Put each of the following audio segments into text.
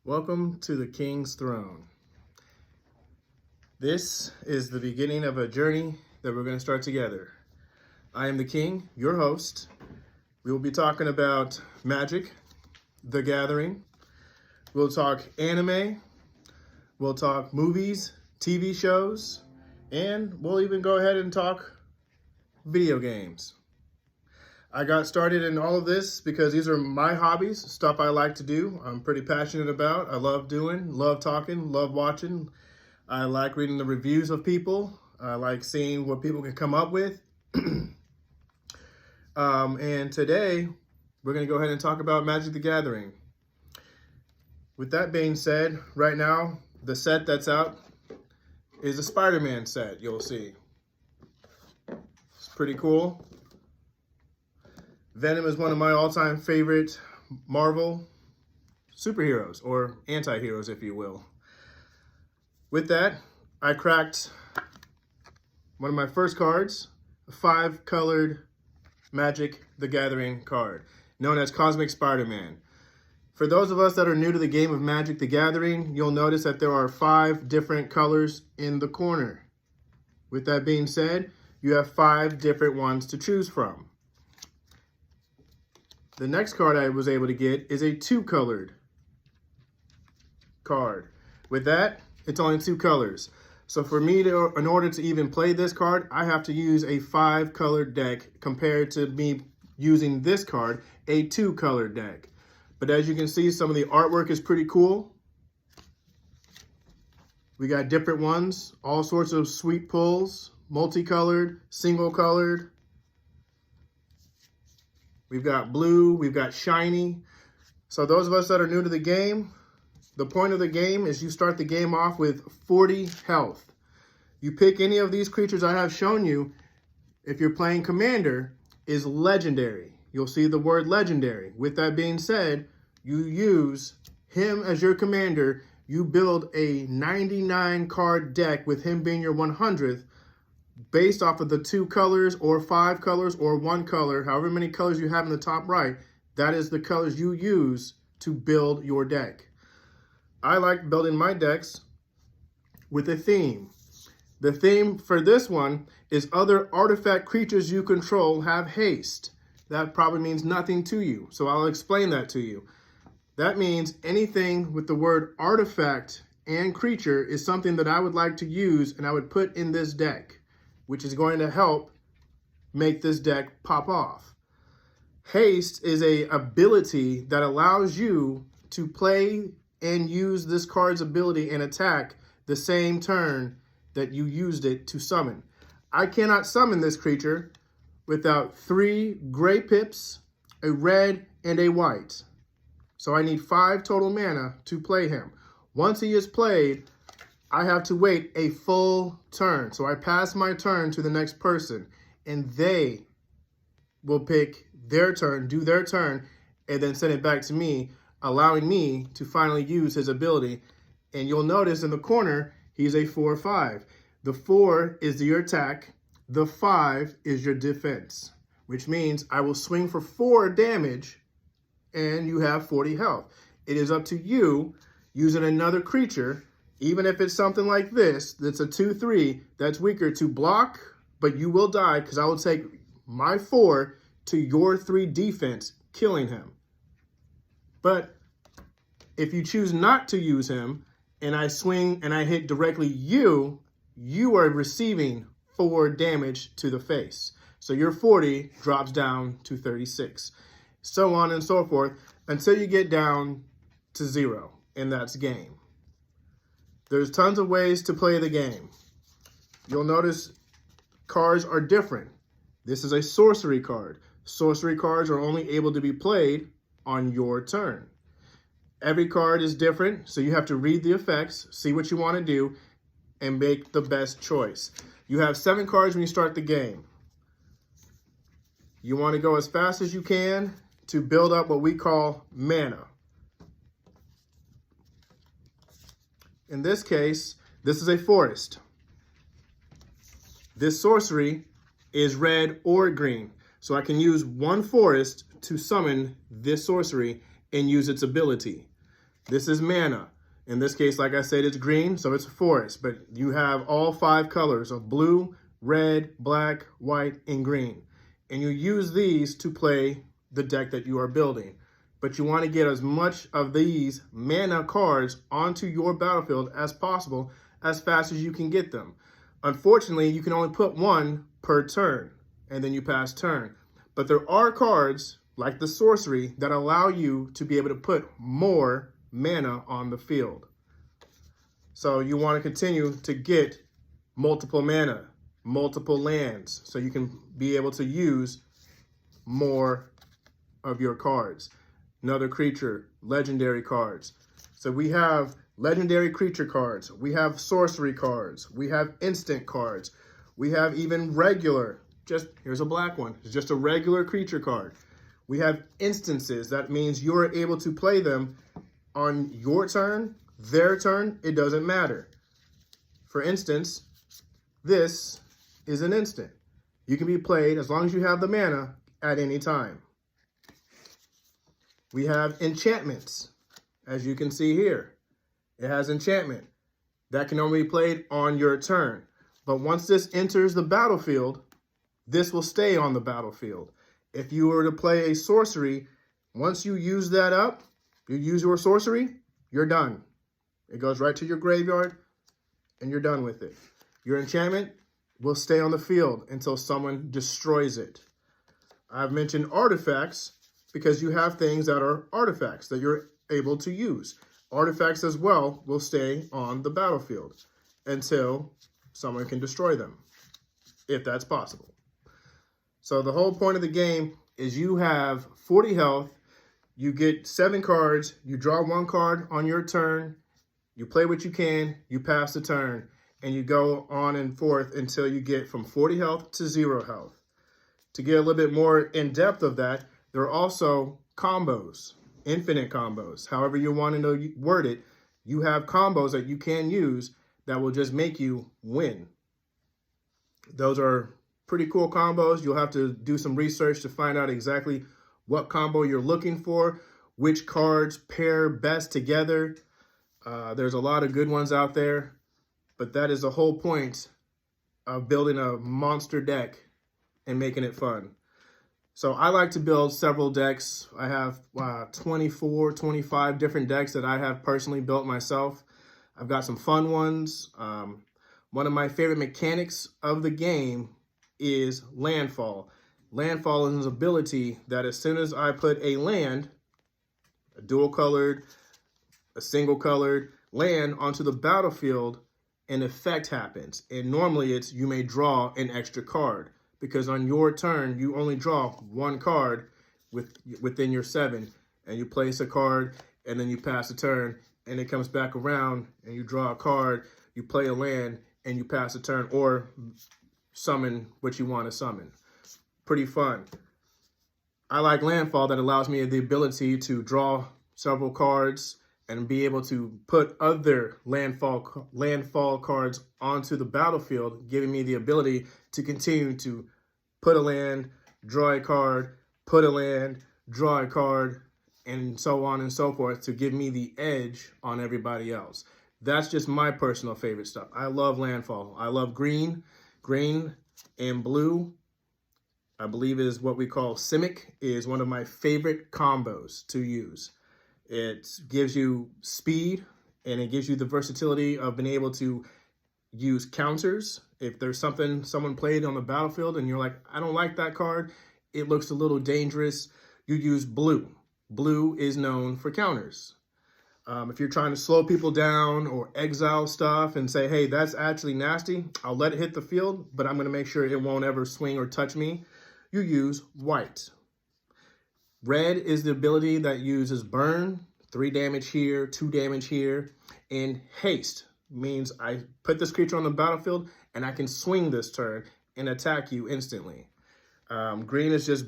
Welcome to the King's Throne. This is the beginning of a journey that we're going to start together. I am the King, your host. We will be talking about Magic, The Gathering. We'll talk anime. We'll talk movies, TV shows, and we'll even go ahead and talk video games. I got started in all of this because these are my hobbies, stuff I like to do. I'm pretty passionate about. I love doing, love talking, love watching. I like reading the reviews of people. I like seeing what people can come up with. And today, we're going to go ahead and talk about Magic the Gathering. With that being said, right now, the set that's out is a Spider-Man set, you'll see. It's pretty cool. Venom is one of my all-time favorite Marvel superheroes, or anti-heroes, if you will. With that, I cracked one of my first cards, a 5-colored Magic the Gathering card, known as Cosmic Spider-Man. For those of us that are new to the game of Magic the Gathering, you'll notice that there are 5 different colors in the corner. With that being said, you have 5 different ones to choose from. The next card I was able to get is a 2-colored card. With that, it's only 2 colors. So for me, in order to even play this card, I have to use a 5-colored deck compared to me using this card, a 2-colored deck. But as you can see, some of the artwork is pretty cool. We got different ones, all sorts of sweet pulls, multicolored, single-colored. We've got blue, we've got shiny. So those of us that are new to the game, the point of the game is you start the game off with 40 health. You pick any of these creatures I have shown you, if you're playing Commander, is legendary. You'll see the word legendary. With that being said, you use him as your commander. You build a 99 card deck with him being your 100th. Based off of the 2 colors or 5 colors or 1 color, however many colors you have in the top right, that is the colors you use to build your deck. I like building my decks with a theme. The theme for this one is other artifact creatures you control have haste. That probably means nothing to you, so I'll explain that to you. That means anything with the word artifact and creature is something that I would like to use and I would put in this deck, which is going to help make this deck pop off. Haste is an ability that allows you to play and use this card's ability and attack the same turn that you used it to summon. I cannot summon this creature without 3 gray pips, a red, and a white. So I need 5 total mana to play him. Once he is played, I have to wait a full turn. So I pass my turn to the next person, and they will pick their turn, do their turn, and then send it back to me, allowing me to finally use his ability. And you'll notice in the corner, he's a 4/5. The 4 is your attack. The 5 is your defense, which means I will swing for 4 damage, and you have 40 health. It is up to you using another creature, even if it's something like this, that's a 2/3, that's weaker, to block, but you will die because I will take my 4 to your 3 defense, killing him. But if you choose not to use him, and I swing and I hit directly you are receiving 4 damage to the face. So your 40 drops down to 36. So on and so forth, until you get down to 0, and that's game. There's tons of ways to play the game. You'll notice cards are different. This is a sorcery card. Sorcery cards are only able to be played on your turn. Every card is different, so you have to read the effects, see what you want to do, and make the best choice. You have 7 cards when you start the game. You want to go as fast as you can to build up what we call mana. In this case, this is a forest. This sorcery is red or green. So I can use 1 forest to summon this sorcery and use its ability. This is mana. In this case, like I said, it's green, so it's a forest. But you have all 5 colors of blue, red, black, white, and green. And you use these to play the deck that you are building. But you want to get as much of these mana cards onto your battlefield as possible, as fast as you can get them. Unfortunately, you can only put 1 per turn, and then you pass turn. But there are cards, like the sorcery, that allow you to be able to put more mana on the field. So you want to continue to get multiple mana, multiple lands, so you can be able to use more of your cards. Another creature, legendary cards. So we have legendary creature cards, we have sorcery cards, we have instant cards, we have even regular, here's a black one, it's just a regular creature card. We have instances, that means you're able to play them on your turn, their turn, it doesn't matter. For instance, this is an instant. You can be played as long as you have the mana at any time. We have enchantments, as you can see here. It has enchantment. That can only be played on your turn. But once this enters the battlefield, this will stay on the battlefield. If you were to play a sorcery, once you use that up, you use your sorcery, you're done. It goes right to your graveyard, and you're done with it. Your enchantment will stay on the field until someone destroys it. I've mentioned artifacts because you have things that are artifacts that you're able to use. Artifacts as well will stay on the battlefield until someone can destroy them, if that's possible. So the whole point of the game is you have 40 health, you get 7 cards, you draw 1 card on your turn, you play what you can, you pass the turn, and you go on and forth until you get from 40 health to 0 health. To get a little bit more in depth of that, there are also combos, infinite combos. However you want to word it, you have combos that you can use that will just make you win. Those are pretty cool combos. You'll have to do some research to find out exactly what combo you're looking for, which cards pair best together. There's a lot of good ones out there, but that is the whole point of building a monster deck and making it fun. So I like to build several decks. I have 24, 25 different decks that I have personally built myself. I've got some fun ones. One of my favorite mechanics of the game is landfall. Landfall is an ability that as soon as I put a land, a dual colored, a single colored land onto the battlefield, an effect happens. And normally it's you may draw an extra card, because on your turn, you only draw 1 card within your 7, and you place a card, and then you pass a turn, and it comes back around, and you draw a card, you play a land, and you pass a turn, or summon what you want to summon. Pretty fun. I like landfall that allows me the ability to draw several cards and be able to put other landfall cards onto the battlefield, giving me the ability to continue to put a land, draw a card, put a land, draw a card, and so on and so forth to give me the edge on everybody else. That's just my personal favorite stuff. I love landfall. I love green and blue. I believe is what we call Simic, is one of my favorite combos to use. It gives you speed, and it gives you the versatility of being able to use counters. If there's something someone played on the battlefield and you're like, I don't like that card, it looks a little dangerous, you use blue. Blue is known for counters. If you're trying to slow people down or exile stuff and say, hey, that's actually nasty, I'll let it hit the field, but I'm going to make sure it won't ever swing or touch me, you use white. Red is the ability that uses burn, 3 damage here, 2 damage here, and haste means I put this creature on the battlefield and I can swing this turn and attack you instantly. Green is just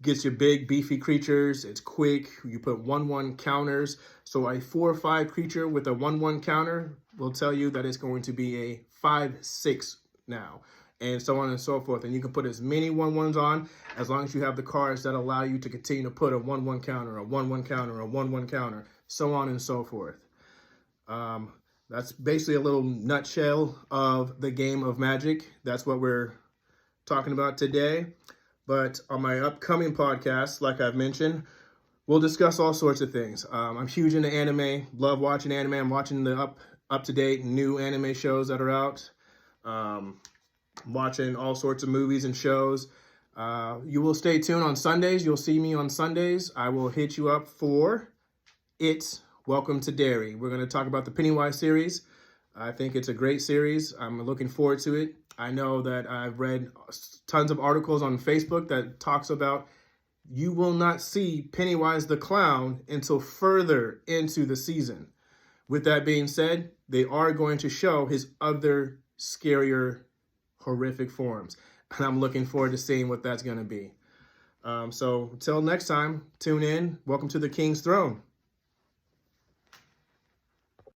gets you big, beefy creatures. It's quick. You put 1/1 counters. So a 4/5 creature with a 1/1 counter will tell you that it's going to be a 5/6 now, and so on and so forth. And you can put as many 1/1s on as long as you have the cards that allow you to continue to put a 1/1 counter, a 1/1 counter, a 1/1 counter. so on and so forth. That's basically a little nutshell of the game of Magic. That's what we're talking about today. But on my upcoming podcast, like I've mentioned, we'll discuss all sorts of things. I'm huge into anime, love watching anime. I'm watching the up-to-date new anime shows that are out. Watching all sorts of movies and shows. You will stay tuned on Sundays. You'll see me on Sundays. I will hit you up for It's Welcome to Derry. We're going to talk about the Pennywise series. I think it's a great series. I'm looking forward to it. I know that I've read tons of articles on Facebook that talks about you will not see Pennywise the Clown until further into the season. With that being said, they are going to show his other scarier, horrific forms. And I'm looking forward to seeing what that's going to be. So until next time, tune in. Welcome to the King's Throne.